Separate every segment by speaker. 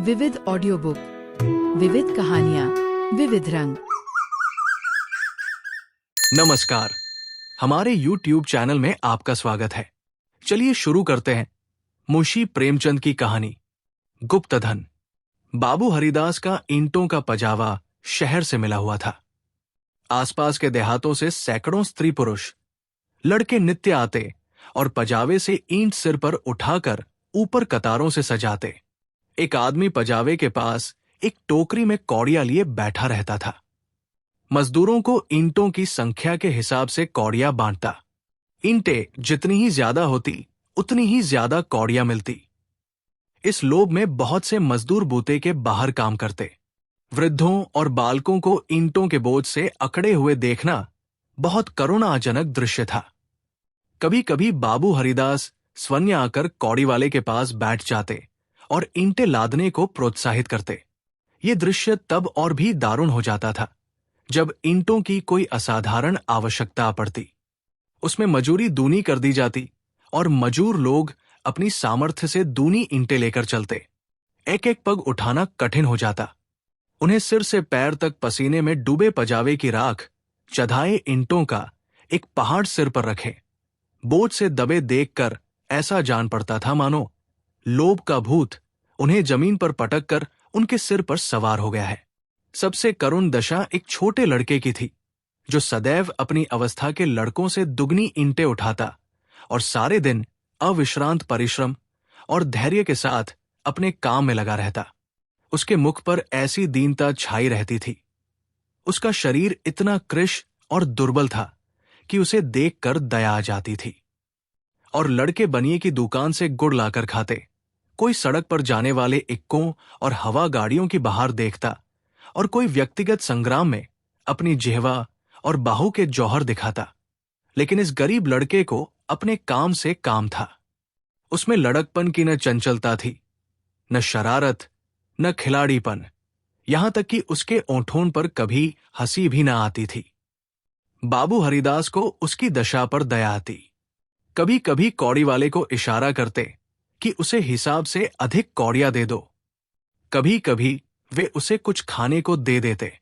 Speaker 1: विविध audio book, विविध कहानियां, विविध रंग।
Speaker 2: नमस्कार, हमारे YouTube चैनल में आपका स्वागत है। चलिए शुरू करते हैं। मुंशी प्रेमचंद की कहानी गुप्तधन। बाबू हरिदास का ईंटों का पजावा शहर से मिला हुआ था। आसपास के देहातों से सैकड़ों स्त्री पुरुष लड़के नित्य आते और पजावे से ईंट सिर पर उठाकर ऊपर कतारों से सजाते। एक आदमी पजावे के पास एक टोकरी में कौड़ियां लिए बैठा रहता था। मजदूरों को ईंटों की संख्या के हिसाब से कौड़ियां बांटता। ईंटें जितनी ही ज्यादा होती उतनी ही ज्यादा कौड़ियां मिलती। इस लोभ में बहुत से मजदूर बूते के बाहर काम करते। वृद्धों और बालकों को ईंटों के बोझ से अकड़े हुए देखना बहुत करुणाजनक दृश्य था। कभी कभी बाबू हरिदास स्वयं आकर कौड़ी वाले के पास बैठ जाते और ईंटें लादने को प्रोत्साहित करते। ये दृश्य तब और भी दारुण हो जाता था जब ईंटों की कोई असाधारण आवश्यकता पड़ती। उसमें मजूरी दूनी कर दी जाती और मजूर लोग अपनी सामर्थ्य से दूनी ईंटें लेकर चलते। एक एक पग उठाना कठिन हो जाता। उन्हें सिर से पैर तक पसीने में डूबे पजावे की राख चढ़ाए ईंटों का एक पहाड़ सिर पर रखे। बोझ से दबे देखकर ऐसा जान पड़ता था मानो लोभ का भूत उन्हें जमीन पर पटक कर उनके सिर पर सवार हो गया है। सबसे करुण दशा एक छोटे लड़के की थी जो सदैव अपनी अवस्था के लड़कों से दुगनी ईंटें उठाता और सारे दिन अविश्रांत परिश्रम और धैर्य के साथ अपने काम में लगा रहता। उसके मुख पर ऐसी दीनता छाई रहती थी। उसका शरीर इतना कृश और दुर्बल था कि उसे देखकर दया आ जाती थी। और लड़के बनिए की दुकान से गुड़ लाकर खाते। कोई सड़क पर जाने वाले इक्कों और हवा गाड़ियों की बहार देखता और कोई व्यक्तिगत संग्राम में अपनी जिह्वा और बाहु के जौहर दिखाता। लेकिन इस गरीब लड़के को अपने काम से काम था। उसमें लड़कपन की न चंचलता थी, न शरारत, न खिलाड़ीपन, यहां तक कि उसके ओंठों पर कभी हंसी भी न आती थी। बाबू हरिदास को उसकी दशा पर दया आती। कभी कभी कौड़ी वाले को इशारा करते कि उसे हिसाब से अधिक कौड़ियां दे दो। कभी कभी वे उसे कुछ खाने को दे देते।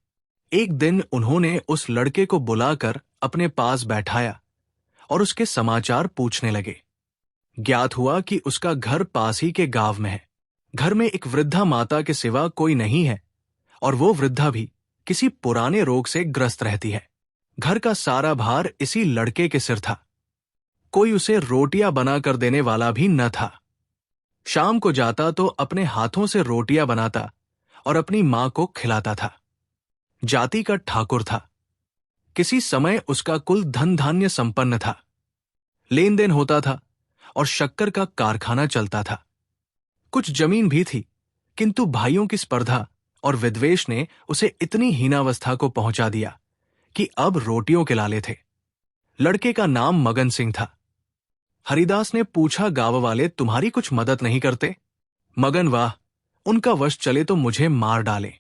Speaker 2: एक दिन उन्होंने उस लड़के को बुलाकर अपने पास बैठाया और उसके समाचार पूछने लगे। ज्ञात हुआ कि उसका घर पास ही के गांव में है। घर में एक वृद्धा माता के सिवा कोई नहीं है और वो वृद्धा भी किसी पुराने रोग से ग्रस्त रहती है। घर का सारा भार इसी लड़के के सिर था। कोई उसे रोटियां बनाकर देने वाला भी न था। शाम को जाता तो अपने हाथों से रोटियां बनाता और अपनी मां को खिलाता था। जाति का ठाकुर था। किसी समय उसका कुल धन धान्य संपन्न था। लेन देन होता था और शक्कर का कारखाना चलता था। कुछ जमीन भी थी, किंतु भाइयों की स्पर्धा और विद्वेष ने उसे इतनी हीनावस्था को पहुंचा दिया कि अब रोटियों के लाले थे। लड़के का नाम मगन सिंह था। हरिदास ने पूछा, गांव वाले तुम्हारी कुछ मदद नहीं करते? मगन, वाह, उनका वश चले तो मुझे मार डाले।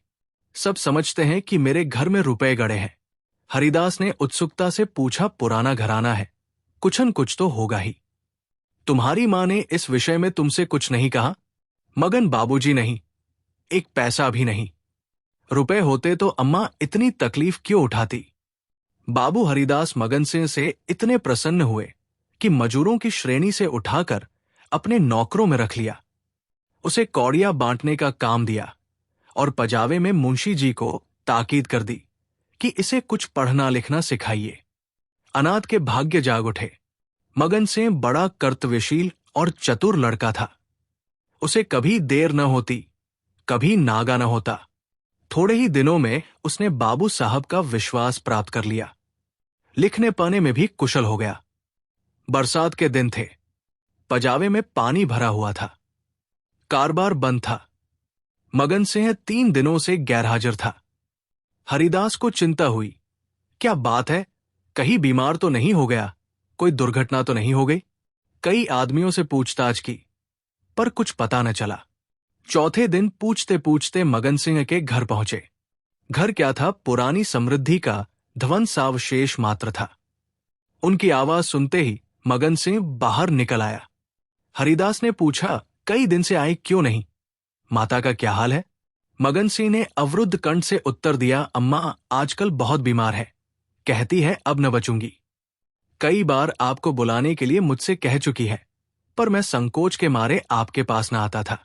Speaker 2: सब समझते हैं कि मेरे घर में रुपए गड़े हैं। हरिदास ने उत्सुकता से पूछा, पुराना घराना है, कुछन कुछ तो होगा ही। तुम्हारी मां ने इस विषय में तुमसे कुछ नहीं कहा? मगन, बाबूजी नहीं, एक पैसा भी नहीं। रुपए होते तो अम्मा इतनी तकलीफ क्यों उठाती? बाबू हरिदास मगन सिंह से इतने प्रसन्न हुए कि मजूरों की श्रेणी से उठाकर अपने नौकरों में रख लिया। उसे कौड़ियां बांटने का काम दिया और पजावे में मुंशी जी को ताकीद कर दी कि इसे कुछ पढ़ना लिखना सिखाइए। अनाथ के भाग्य जाग उठे। मगन सिंह बड़ा कर्तव्यशील और चतुर लड़का था। उसे कभी देर न होती, कभी नागा न होता। थोड़े ही दिनों में उसने बाबू साहब का विश्वास प्राप्त कर लिया। लिखने पढ़ने में भी कुशल हो गया। बरसात के दिन थे। पजावे में पानी भरा हुआ था। कारोबार बंद था। मगन सिंह 3 दिनों से गैरहाजिर था। हरिदास को चिंता हुई। क्या बात है, कहीं बीमार तो नहीं हो गया? कोई दुर्घटना तो नहीं हो गई? कई आदमियों से पूछताछ की, पर कुछ पता न चला। चौथे दिन पूछते पूछते मगन सिंह के घर पहुंचे। घर क्या था, पुरानी समृद्धि का ध्वंसावशेष मात्र था। उनकी आवाज सुनते ही मगन सिंह बाहर निकल आया। हरिदास ने पूछा, कई दिन से आए क्यों नहीं? माता का क्या हाल है? मगन सिंह ने अवरुद्ध कंठ से उत्तर दिया, अम्मा आजकल बहुत बीमार है, कहती है अब न बचूंगी। कई बार आपको बुलाने के लिए मुझसे कह चुकी है, पर मैं संकोच के मारे आपके पास न आता था।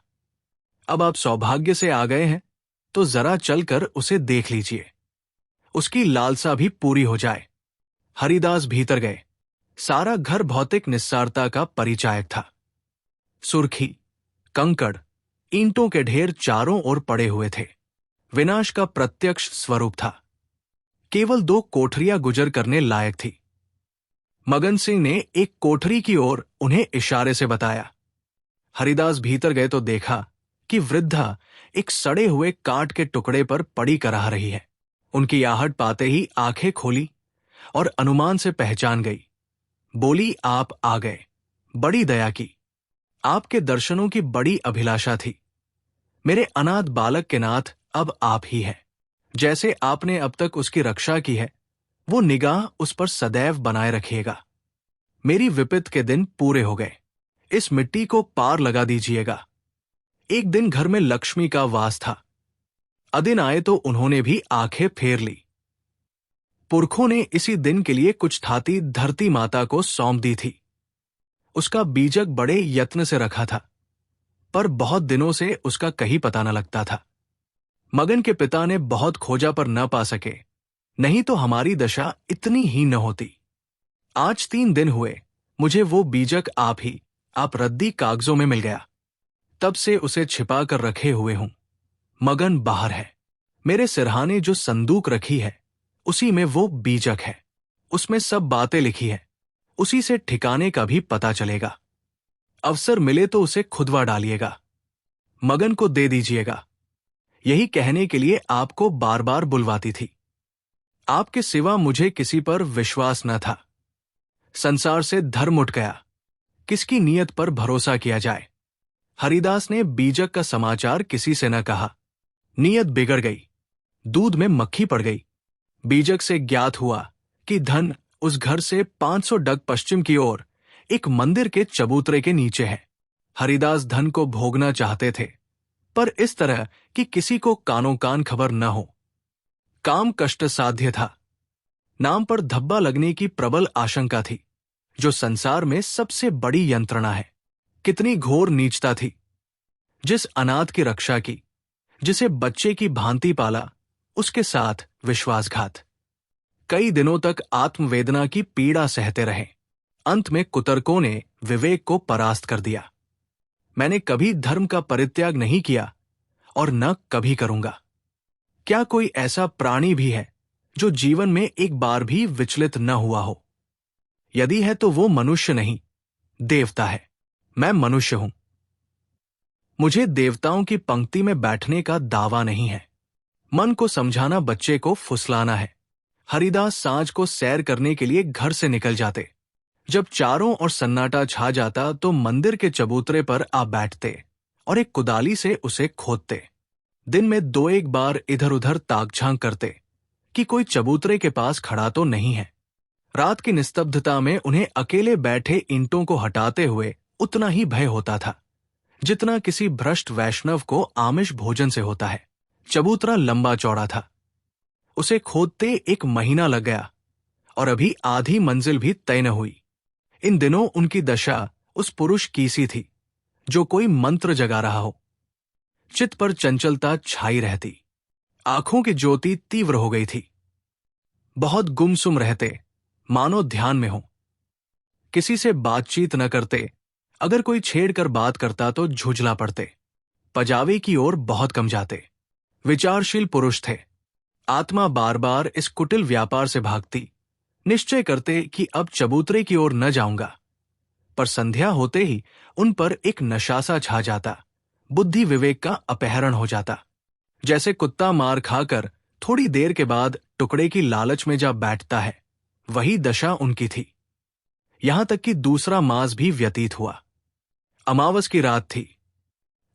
Speaker 2: अब आप सौभाग्य से आ गए हैं, तो जरा चलकर उसे देख लीजिए, उसकी लालसा भी पूरी हो जाए। हरिदास भीतर गए। सारा घर भौतिक निस्सारता का परिचायक था। सुर्खी, कंकड़, ईंटों के ढेर चारों ओर पड़े हुए थे। विनाश का प्रत्यक्ष स्वरूप था। केवल 2 कोठरियां गुजर करने लायक थी। मगन सिंह ने एक कोठरी की ओर उन्हें इशारे से बताया। हरिदास भीतर गए तो देखा कि वृद्धा एक सड़े हुए काठ के टुकड़े पर पड़ी कराह रही है। उनकी आहट पाते ही आंखें खोली और अनुमान से पहचान गई। बोली, आप आ गए, बड़ी दया की। आपके दर्शनों की बड़ी अभिलाषा थी। मेरे अनाथ बालक के नाथ अब आप ही हैं। जैसे आपने अब तक उसकी रक्षा की है, वो निगाह उस पर सदैव बनाए रखिएगा। मेरी विपत्ति के दिन पूरे हो गए, इस मिट्टी को पार लगा दीजिएगा। एक दिन घर में लक्ष्मी का वास था। अदिन आए तो उन्होंने भी आंखें फेर ली। पुरखों ने इसी दिन के लिए कुछ थाती धरती माता को सौंप दी थी। उसका बीजक बड़े यत्न से रखा था, पर बहुत दिनों से उसका कहीं पता न लगता था। मगन के पिता ने बहुत खोजा पर न पा सके, नहीं तो हमारी दशा इतनी ही न होती। आज 3 दिन हुए मुझे वो बीजक आप रद्दी कागजों में मिल गया। तब से उसे छिपा कर रखे हुए हूं। मगन बाहर है। मेरे सिरहाने जो संदूक रखी है, उसी में वो बीजक है। उसमें सब बातें लिखी है। उसी से ठिकाने का भी पता चलेगा। अवसर मिले तो उसे खुदवा डालिएगा, मगन को दे दीजिएगा। यही कहने के लिए आपको बार बार बुलवाती थी। आपके सिवा मुझे किसी पर विश्वास न था। संसार से धर्म उठ गया, किसकी नीयत पर भरोसा किया जाए। हरिदास ने बीजक का समाचार किसी से न कहा। नीयत बिगड़ गई, दूध में मक्खी पड़ गई। बीजक से ज्ञात हुआ कि धन उस घर से 500 डग पश्चिम की ओर एक मंदिर के चबूतरे के नीचे है। हरिदास धन को भोगना चाहते थे, पर इस तरह कि किसी को कानों कान खबर न हो। काम कष्ट साध्य था। नाम पर धब्बा लगने की प्रबल आशंका थी, जो संसार में सबसे बड़ी यंत्रणा है। कितनी घोर नीचता थी। जिस अनाथ की रक्षा की, जिसे बच्चे की भांति पाला, उसके साथ विश्वासघात। कई दिनों तक आत्मवेदना की पीड़ा सहते रहे। अंत में कुतर्कों ने विवेक को परास्त कर दिया। मैंने कभी धर्म का परित्याग नहीं किया और न कभी करूंगा। क्या कोई ऐसा प्राणी भी है जो जीवन में एक बार भी विचलित न हुआ हो? यदि है तो वो मनुष्य नहीं, देवता है। मैं मनुष्य हूं। मुझे देवताओं की पंक्ति में बैठने का दावा नहीं है। मन को समझाना बच्चे को फुसलाना है। हरिदास सांझ को सैर करने के लिए घर से निकल जाते। जब चारों ओर सन्नाटा छा जाता तो मंदिर के चबूतरे पर आ बैठते और एक कुदाली से उसे खोदते। दिन में 2-1 बार इधर उधर ताक-झांक करते कि कोई चबूतरे के पास खड़ा तो नहीं है। रात की निस्तब्धता में उन्हें अकेले बैठे ईंटों को हटाते हुए उतना ही भय होता था जितना किसी भ्रष्ट वैष्णव को आमिष भोजन से होता है। चबूतरा लंबा चौड़ा था। उसे खोदते 1 महीना लग गया और अभी आधी मंजिल भी तय न हुई। इन दिनों उनकी दशा उस पुरुष की सी थी जो कोई मंत्र जगा रहा हो। चित्त पर चंचलता छाई रहती। आंखों की ज्योति तीव्र हो गई थी। बहुत गुमसुम रहते, मानो ध्यान में हो। किसी से बातचीत न करते। अगर कोई छेड़कर बात करता तो झुंझला पड़ते। पजावे की ओर बहुत कम जाते। विचारशील पुरुष थे। आत्मा बार बार इस कुटिल व्यापार से भागती। निश्चय करते कि अब चबूतरे की ओर न जाऊंगा, पर संध्या होते ही उन पर एक नशासा छा जाता। बुद्धि विवेक का अपहरण हो जाता। जैसे कुत्ता मार खाकर थोड़ी देर के बाद टुकड़े की लालच में जा बैठता है, वही दशा उनकी थी। यहां तक कि दूसरा मास भी व्यतीत हुआ। अमावस की रात थी।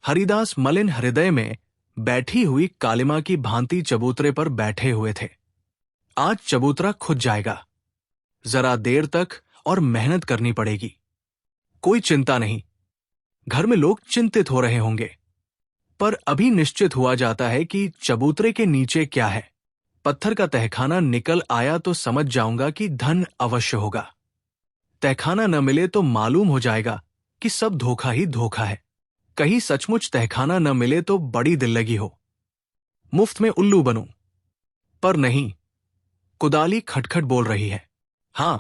Speaker 2: हरिदास मलिन हृदय में बैठी हुई कालिमा की भांति चबूतरे पर बैठे हुए थे। आज चबूतरा खुद जाएगा। जरा देर तक और मेहनत करनी पड़ेगी। कोई चिंता नहीं। घर में लोग चिंतित हो रहे होंगे। पर अभी निश्चित हुआ जाता है कि चबूतरे के नीचे क्या है। पत्थर का तहखाना निकल आया तो समझ जाऊंगा कि धन अवश्य होगा। तहखाना न मिले तो मालूम हो जाएगा कि सब धोखा ही धोखा है। कहीं सचमुच तहखाना न मिले तो बड़ी दिल लगी हो, मुफ्त में उल्लू बनूं। पर नहीं, कुदाली खटखट बोल रही है। हां,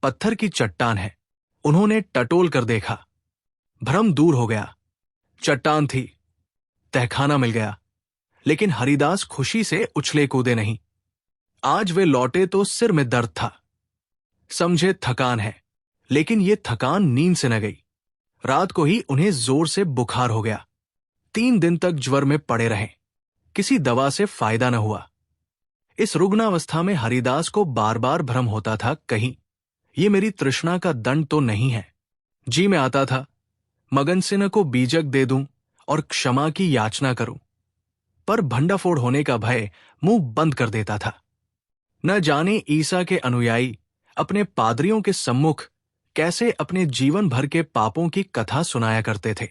Speaker 2: पत्थर की चट्टान है। उन्होंने टटोल कर देखा। भ्रम दूर हो गया। चट्टान थी, तहखाना मिल गया। लेकिन हरिदास खुशी से उछले कूदे नहीं। आज वे लौटे तो सिर में दर्द था। समझे थकान है, लेकिन ये थकान नींद से न गई। रात को ही उन्हें जोर से बुखार हो गया। 3 दिन तक ज्वर में पड़े रहे। किसी दवा से फायदा न हुआ। इस रुग्णावस्था में हरिदास को बार बार भ्रम होता था, कहीं ये मेरी तृष्णा का दंड तो नहीं है। जी में आता था मगन सिंह को बीजक दे दूं और क्षमा की याचना करूं, पर भंडाफोड़ होने का भय मुंह बंद कर देता था। न जाने ईसा के अनुयायी अपने पादरियों के सम्मुख कैसे अपने जीवन भर के पापों की कथा सुनाया करते थे।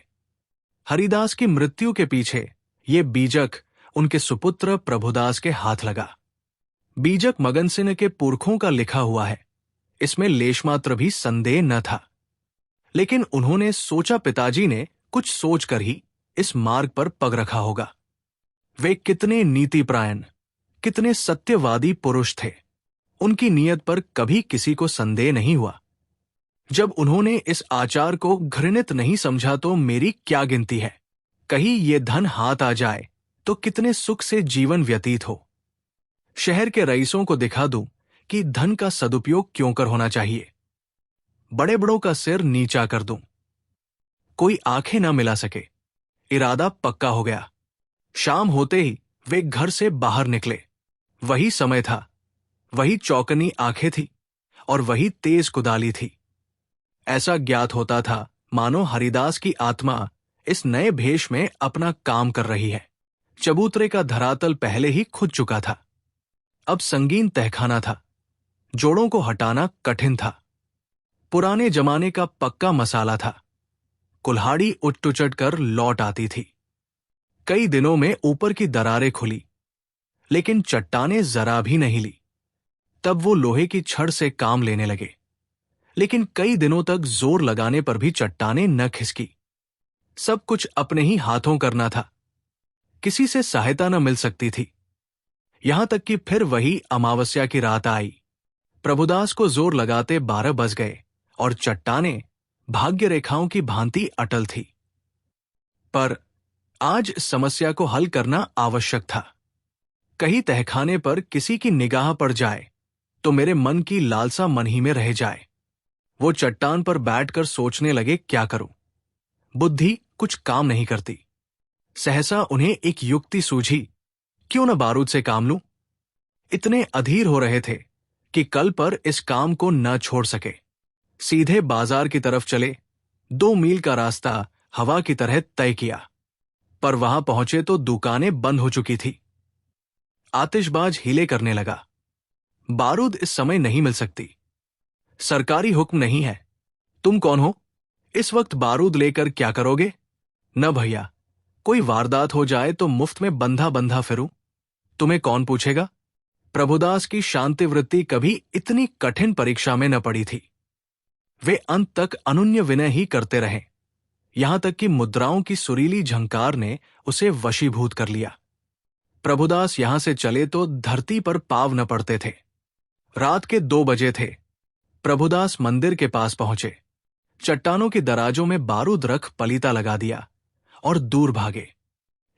Speaker 2: हरिदास की मृत्यु के पीछे ये बीजक उनके सुपुत्र प्रभुदास के हाथ लगा। बीजक मगन सिंह के पुरखों का लिखा हुआ है, इसमें लेशमात्र भी संदेह न था। लेकिन उन्होंने सोचा पिताजी ने कुछ सोचकर ही इस मार्ग पर पग रखा होगा। वे कितने नीतिपरायण, कितने सत्यवादी पुरुष थे। उनकी नीयत पर कभी किसी को संदेह नहीं हुआ। जब उन्होंने इस आचार को घृणित नहीं समझा तो मेरी क्या गिनती है। कहीं ये धन हाथ आ जाए तो कितने सुख से जीवन व्यतीत हो। शहर के रईसों को दिखा दूं कि धन का सदुपयोग क्यों कर होना चाहिए। बड़े बड़ों का सिर नीचा कर दूं। कोई आंखें ना मिला सके। इरादा पक्का हो गया। शाम होते ही वे घर से बाहर निकले। वही समय था, वही चौकनी आंखें थी और वही तेज कुदाली थी। ऐसा ज्ञात होता था मानो हरिदास की आत्मा इस नए भेष में अपना काम कर रही है। चबूतरे का धरातल पहले ही खुद चुका था। अब संगीन तहखाना था। जोड़ों को हटाना कठिन था। पुराने जमाने का पक्का मसाला था। कुल्हाड़ी उचट कर लौट आती थी। कई दिनों में ऊपर की दरारें खुली, लेकिन चट्टानें जरा भी नहीं ली। तब वो लोहे की छड़ से काम लेने लगे, लेकिन कई दिनों तक जोर लगाने पर भी चट्टानें न खिसकी। सब कुछ अपने ही हाथों करना था। किसी से सहायता न मिल सकती थी। यहां तक कि फिर वही अमावस्या की रात आई। प्रभुदास को जोर लगाते 12 बज गए और चट्टानें भाग्य रेखाओं की भांति अटल थी। पर आज इस समस्या को हल करना आवश्यक था। कहीं तहखाने पर किसी की निगाह पड़ जाए तो मेरे मन की लालसा मन ही में रह जाए। वो चट्टान पर बैठकर सोचने लगे, क्या करूं। बुद्धि कुछ काम नहीं करती। सहसा उन्हें एक युक्ति सूझी, क्यों न बारूद से काम लूं। इतने अधीर हो रहे थे कि कल पर इस काम को न छोड़ सके। सीधे बाजार की तरफ चले। 2 मील का रास्ता हवा की तरह तय किया। पर वहां पहुंचे तो दुकानें बंद हो चुकी थी। आतिशबाज हीले करने लगा। बारूद इस समय नहीं मिल सकती। सरकारी हुक्म नहीं है। तुम कौन हो? इस वक्त बारूद लेकर क्या करोगे? न भैया, कोई वारदात हो जाए तो मुफ्त में बंधा बंधा फिरूं। तुम्हें कौन पूछेगा? प्रभुदास की शांति वृत्ति कभी इतनी कठिन परीक्षा में न पड़ी थी। वे अंत तक अनुन्य विनय ही करते रहे, यहां तक कि मुद्राओं की सुरीली झंकार ने उसे वशीभूत कर लिया। प्रभुदास यहां से चले तो धरती पर पाव न पड़ते थे। रात के 2 बजे थे। प्रभुदास मंदिर के पास पहुंचे। चट्टानों की दराजों में बारूद रख पलीता लगा दिया और दूर भागे।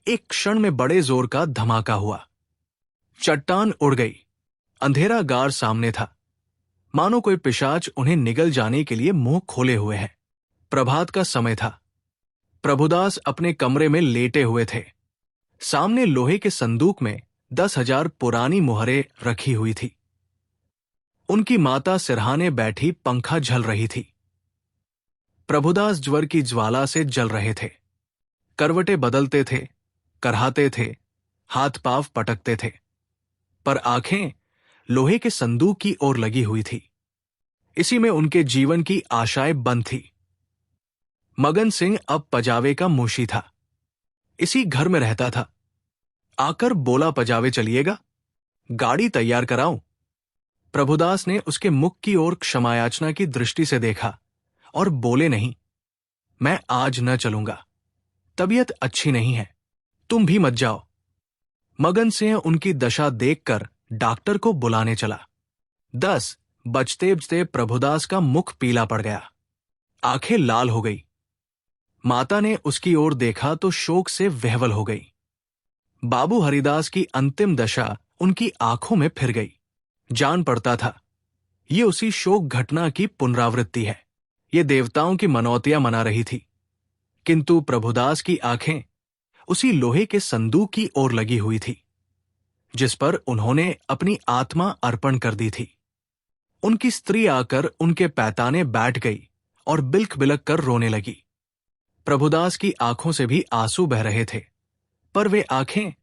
Speaker 2: एक क्षण में बड़े जोर का धमाका हुआ। चट्टान उड़ गई। अंधेरा गार सामने था, मानो कोई पिशाच उन्हें निगल जाने के लिए मुंह खोले हुए है। प्रभात का समय था। प्रभुदास अपने कमरे में लेटे हुए थे। सामने लोहे के संदूक में 10,000 पुरानी मुहरें रखी हुई थी। उनकी माता सिरहाने बैठी पंखा झल रही थी। प्रभुदास ज्वर की ज्वाला से जल रहे थे। करवटें बदलते थे, करहाते थे, हाथ पांव पटकते थे, पर आंखें लोहे के संदूक की ओर लगी हुई थी। इसी में उनके जीवन की आशाएं बंद थी। मगन सिंह अब पजावे का मुंशी था। इसी घर में रहता था। आकर बोला पजावे चलिएगा, गाड़ी तैयार कराऊं। प्रभुदास ने उसके मुख की ओर क्षमायाचना की दृष्टि से देखा और बोले नहीं, मैं आज न चलूंगा, तबीयत अच्छी नहीं है, तुम भी मत जाओ। मगन सिंह उनकी दशा देखकर डॉक्टर को बुलाने चला। 10 बजते बजते प्रभुदास का मुख पीला पड़ गया, आंखें लाल हो गई। माता ने उसकी ओर देखा तो शोक से विह्वल हो गई। बाबू हरिदास की अंतिम दशा उनकी आंखों में फिर गई। जान पड़ता था ये उसी शोक घटना की पुनरावृत्ति है। ये देवताओं की मनौतियां मना रही थी, किंतु प्रभुदास की आंखें उसी लोहे के संदूक की ओर लगी हुई थी जिस पर उन्होंने अपनी आत्मा अर्पण कर दी थी। उनकी स्त्री आकर उनके पैताने बैठ गई और बिलख बिलख कर रोने लगी। प्रभुदास की आंखों से भी आंसू बह रहे थे, पर वे आंखें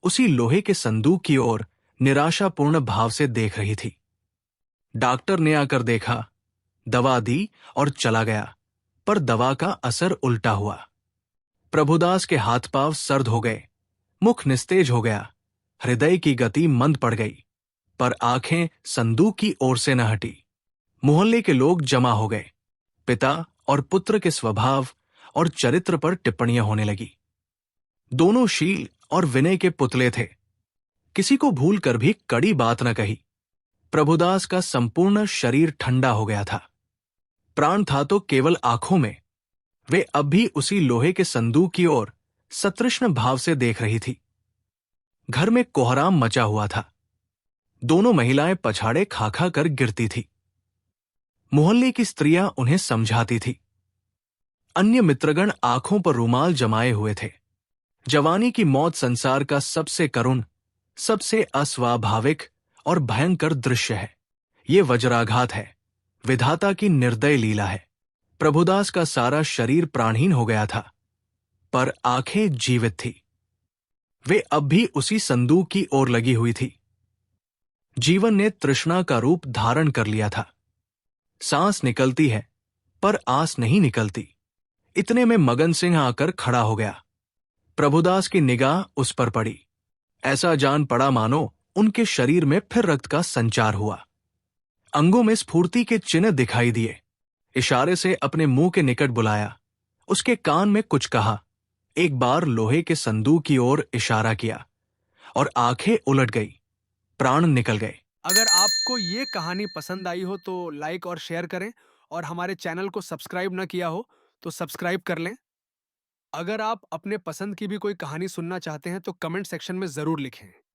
Speaker 2: उसी लोहे के संदूक की ओर निराशापूर्ण भाव से देख रही थी। डॉक्टर ने आकर देखा, दवा दी और चला गया, पर दवा का असर उल्टा हुआ। प्रभुदास के हाथ पांव सर्द हो गए, मुख निस्तेज हो गया, हृदय की गति मंद पड़ गई, पर आंखें संदूक की ओर से न हटी। मोहल्ले के लोग जमा हो गए। पिता और पुत्र के स्वभाव और चरित्र पर टिप्पणियां होने लगी। दोनों शील और विनय के पुतले थे, किसी को भूल कर भी कड़ी बात न कही। प्रभुदास का संपूर्ण शरीर ठंडा हो गया था। प्राण था तो केवल आंखों में। वे अब भी उसी लोहे के संदूक की ओर सतृष्ण भाव से देख रही थी। घर में कोहराम मचा हुआ था। दोनों महिलाएं पछाड़े खा खा कर गिरती थी। मोहल्ले की स्त्रियां उन्हें समझाती थी। अन्य मित्रगण आंखों पर रुमाल जमाए हुए थे। जवानी की मौत संसार का सबसे करुण, सबसे अस्वाभाविक और भयंकर दृश्य है। ये वज्राघात है, विधाता की निर्दय लीला है। प्रभुदास का सारा शरीर प्राणहीन हो गया था, पर आंखें जीवित थी। वे अब भी उसी संदूक की ओर लगी हुई थी। जीवन ने तृष्णा का रूप धारण कर लिया था। सांस निकलती है, पर आस नहीं निकलती। इतने में मगन सिंह आकर खड़ा हो गया। प्रभुदास की निगाह उस पर पड़ी। ऐसा जान पड़ा मानो उनके शरीर में फिर रक्त का संचार हुआ। अंगों में स्फूर्ति के चिन्ह दिखाई दिए। इशारे से अपने मुंह के निकट बुलाया, उसके कान में कुछ कहा, एक बार लोहे के संदूक की ओर इशारा किया और आंखें उलट गई, प्राण निकल गए।
Speaker 3: अगर आपको ये कहानी पसंद आई हो तो लाइक और शेयर करें, और हमारे चैनल को सब्सक्राइब न किया हो तो सब्सक्राइब कर लें। अगर आप अपने पसंद की भी कोई कहानी सुनना चाहते हैं तो कमेंट सेक्शन में ज़रूर लिखें।